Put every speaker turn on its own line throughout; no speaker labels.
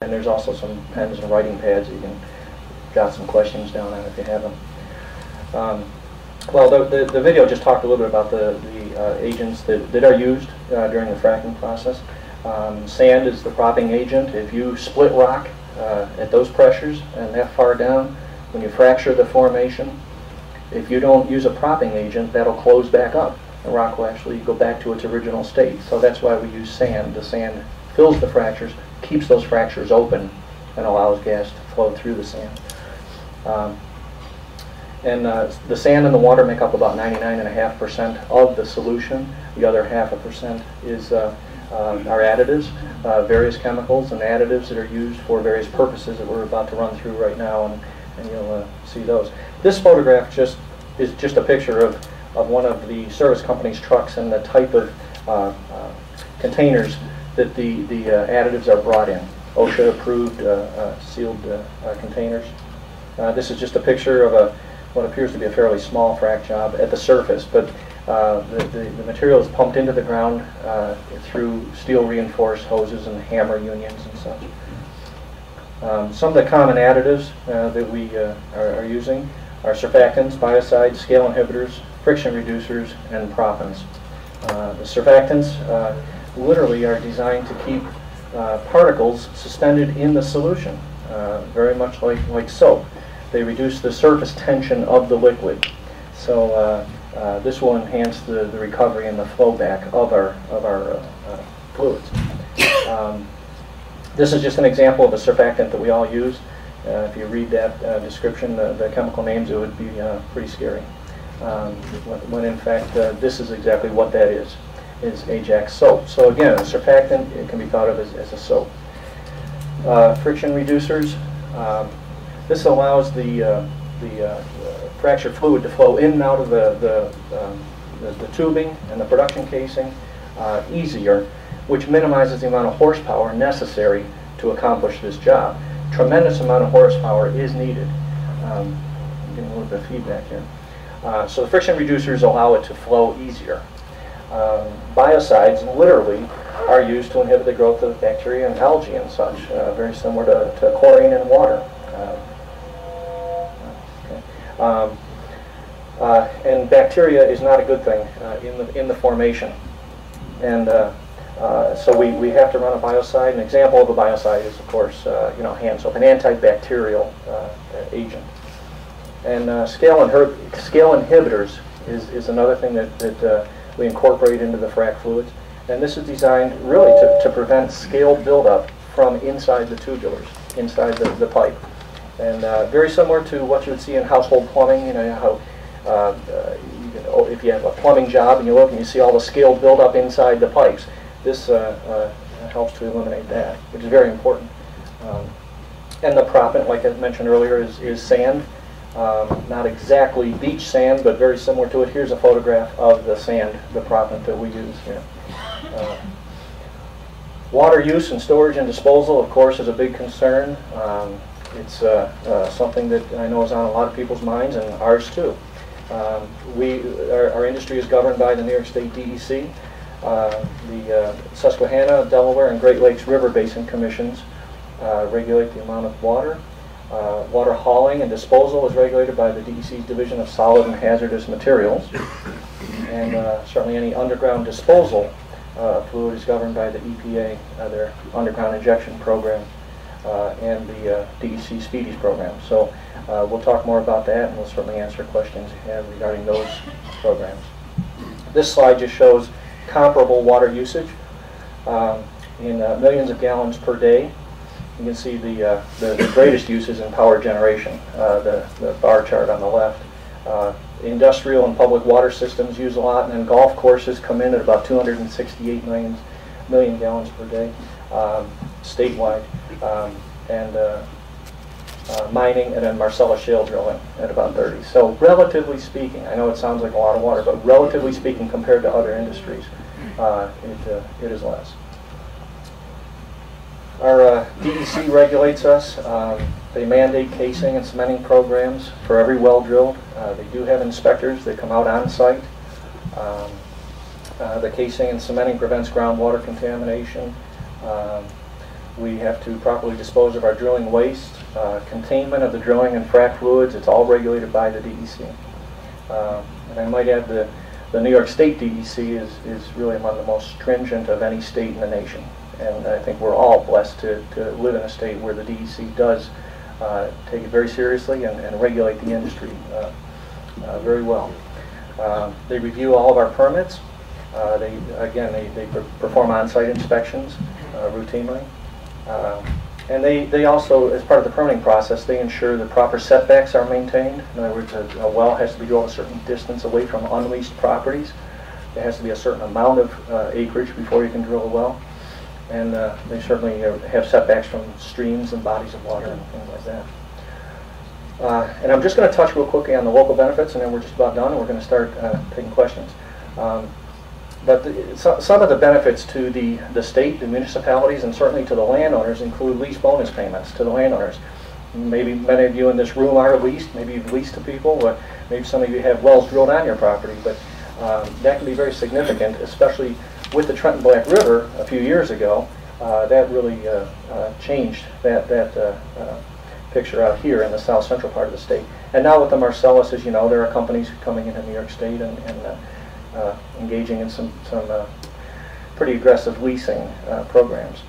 And there's also some pens and writing pads you can jot some questions down on if you have them. Well, the video just talked a little bit about the agents that are used during the fracking process. Sand is the propping agent. If you split rock at those pressures and that far down, when you fracture the formation, if you don't use a propping agent, that'll close back up. The rock will actually go back to its original state. So that's why we use sand. The sand fills the fractures, keeps those fractures open, and allows gas to flow through the sand. The sand and the water make up about 99.5% of the solution. The other 0.5% is our additives, various chemicals and additives that are used for various purposes that we're about to run through right now, and you'll see those. This photograph is just a picture of one of the service company's trucks and the type of containers that the additives are brought in. OSHA approved sealed containers. This is just a picture of what appears to be a fairly small frac job at the surface, but the material is pumped into the ground through steel reinforced hoses and hammer unions and such. Some of the common additives that we are using are surfactants, biocides, scale inhibitors, friction reducers, and proppants. The surfactants literally are designed to keep particles suspended in the solution, very much like soap. They reduce the surface tension of the liquid. So this will enhance the recovery and the flow back of our fluids. This is just an example of a surfactant that we all use. If you read that description, the chemical names, it would be pretty scary. When in fact this is exactly what that is Ajax soap. So again, a surfactant, it can be thought of as a soap. Friction reducers. This allows the fractured fluid to flow in and out of the tubing and the production casing easier, which minimizes the amount of horsepower necessary to accomplish this job. Tremendous amount of horsepower is needed. I'm getting a little bit of feedback here. So the friction reducers allow it to flow easier. Biocides literally are used to inhibit the growth of bacteria and algae and such, very similar to chlorine in water. And bacteria is not a good thing in the formation. And so we have to run a biocide. An example of a biocide is, of course, hand soap, an antibacterial agent. And scale inhibitors is another thing that we incorporate into the frac fluids. And this is designed really to prevent scale buildup from inside the tubulars, inside the pipe. And very similar to what you would see in household plumbing, how if you have a plumbing job and you look and you see all the scale buildup inside the pipes, this helps to eliminate that, which is very important. And the proppant, like I mentioned earlier, is sand. Not exactly beach sand, but very similar to it. Here's a photograph of the sand, the proppant that we use here. Water use and storage and disposal, of course, is a big concern. It's something that I know is on a lot of people's minds, and ours too. Our industry is governed by the New York State DEC. The Susquehanna, Delaware, and Great Lakes River Basin Commissions regulate the amount of water. Water hauling and disposal is regulated by the DEC's Division of Solid and Hazardous Materials. And certainly any underground disposal fluid is governed by the EPA, their underground injection program, and the DEC Speedies program. So we'll talk more about that, and we'll certainly answer questions you have regarding those programs. This slide just shows comparable water usage in millions of gallons per day. You can see the greatest uses in power generation, the bar chart on the left. Industrial and public water systems use a lot, and then golf courses come in at about 268 million gallons per day statewide. And mining and then marcellus shale drilling at about 30. So relatively speaking, I know it sounds like a lot of water, but relatively speaking compared to other industries, it is less. Our DEC regulates us. They mandate casing and cementing programs for every well drilled. They do have inspectors that come out on site. The casing and cementing prevents groundwater contamination. We have to properly dispose of our drilling waste, containment of the drilling and frac fluids. It's all regulated by the DEC. And I might add the New York State DEC is really among the most stringent of any state in the nation. And I think we're all blessed to live in a state where the DEC does take it very seriously and regulate the industry very well. They review all of our permits. They perform on-site inspections routinely. And they also, as part of the permitting process, they ensure the proper setbacks are maintained. In other words, a well has to be drilled a certain distance away from unleased properties. There has to be a certain amount of acreage before you can drill a well. And they certainly have setbacks from streams and bodies of water and things like that. And I'm just going to touch real quickly on the local benefits, and then we're just about done, and we're going to start taking questions. But some of the benefits to the state, the municipalities, and certainly to the landowners include lease bonus payments to the landowners. Maybe many of you in this room are leased, maybe you've leased to people, but maybe some of you have wells drilled on your property. But that can be very significant, especially with the Trenton Black River a few years ago. That really changed that picture out here in the south central part of the state. And now with the Marcellus, as you know, there are companies coming into New York State and engaging in some pretty aggressive leasing programs.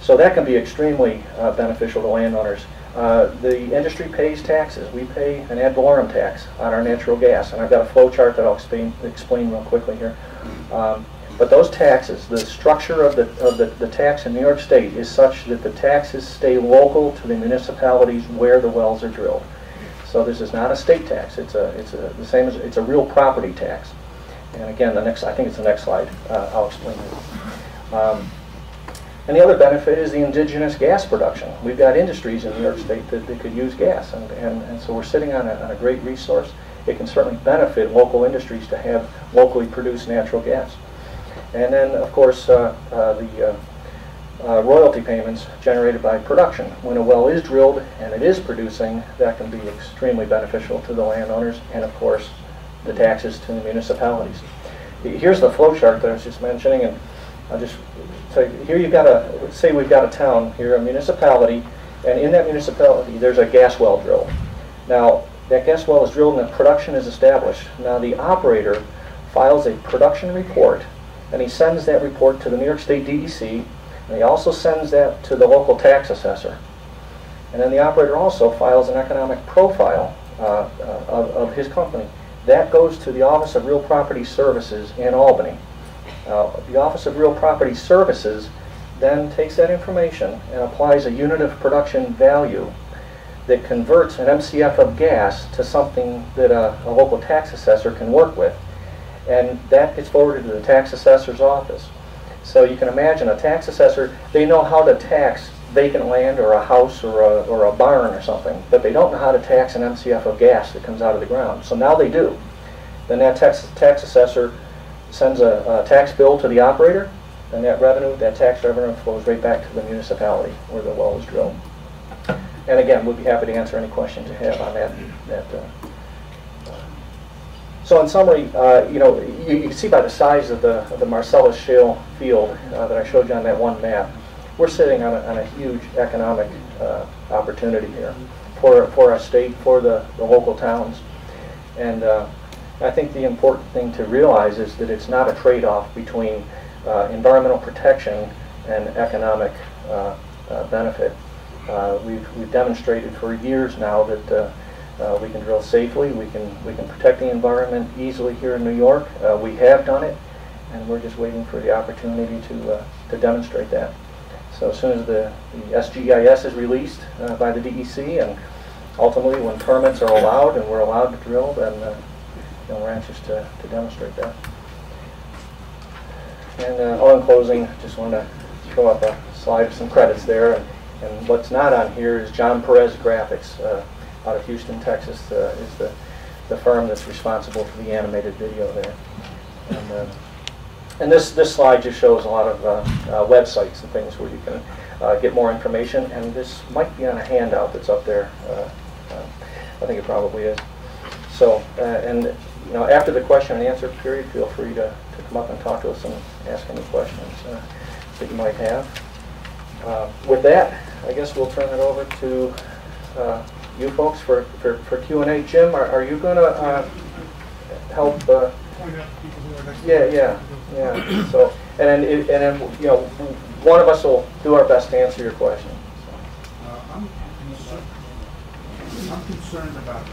So that can be extremely beneficial to landowners. The industry pays taxes. We pay an ad valorem tax on our natural gas, and I've got a flow chart that I'll explain real quickly here. But those taxes, the structure of the tax in New York State is such that the taxes stay local to the municipalities where the wells are drilled. So this is not a state tax. It's a real property tax. And again, I think it's the next slide. I'll explain it. And the other benefit is the indigenous gas production. We've got industries in New York State that could use gas, and so we're sitting on a great resource. It can certainly benefit local industries to have locally produced natural gas. And then, of course, the royalty payments generated by production. When a well is drilled and it is producing, that can be extremely beneficial to the landowners, and of course, the taxes to the municipalities. Here's the flow chart that I was just mentioning, and I'll just say, here you've got say we've got a town here, a municipality, and in that municipality there's a gas well drilled. Now, that gas well is drilled and the production is established. Now, the operator files a production report, and he sends that report to the New York State DEC, and he also sends that to the local tax assessor. And then the operator also files an economic profile of his company. That goes to the Office of Real Property Services in Albany. The Office of Real Property Services then takes that information and applies a unit of production value that converts an MCF of gas to something that a local tax assessor can work with. And that gets forwarded to the tax assessor's office. So you can imagine a tax assessor, they know how to tax vacant land or a house or a barn or something, but they don't know how to tax an MCF of gas that comes out of the ground. So now they do. Then that tax assessor sends a tax bill to the operator, and that tax revenue flows right back to the municipality where the well is drilled. And again, we'll be happy to answer any questions you have on that. So in summary, you can see by the size of the Marcellus shale field that I showed you on that one map, we're sitting on a huge economic opportunity here for our state, for the local towns. And I think the important thing to realize is that it's not a trade-off between environmental protection and economic benefit. We've demonstrated for years now that we can drill safely, we can protect the environment easily here in New York. We have done it, and we're just waiting for the opportunity to demonstrate that. So as soon as the SGIS is released by the DEC, and ultimately when permits are allowed and we're allowed to drill, then we're anxious to demonstrate that. And all in closing, just want to throw up a slide of some credits there. And what's not on here is John Perez Graphics out of Houston, Texas, is the firm that's responsible for the animated video there. And this slide just shows a lot of websites and things where you can get more information. And this might be on a handout that's up there. I think it probably is. So, after the question and answer period, feel free to come up and talk to us and ask any questions that you might have. With that, I guess we'll turn it over to you folks for Q&A. Jim, are you going to help? Yeah. So, and then you know, one of us will do our best to answer your question.
I'm concerned about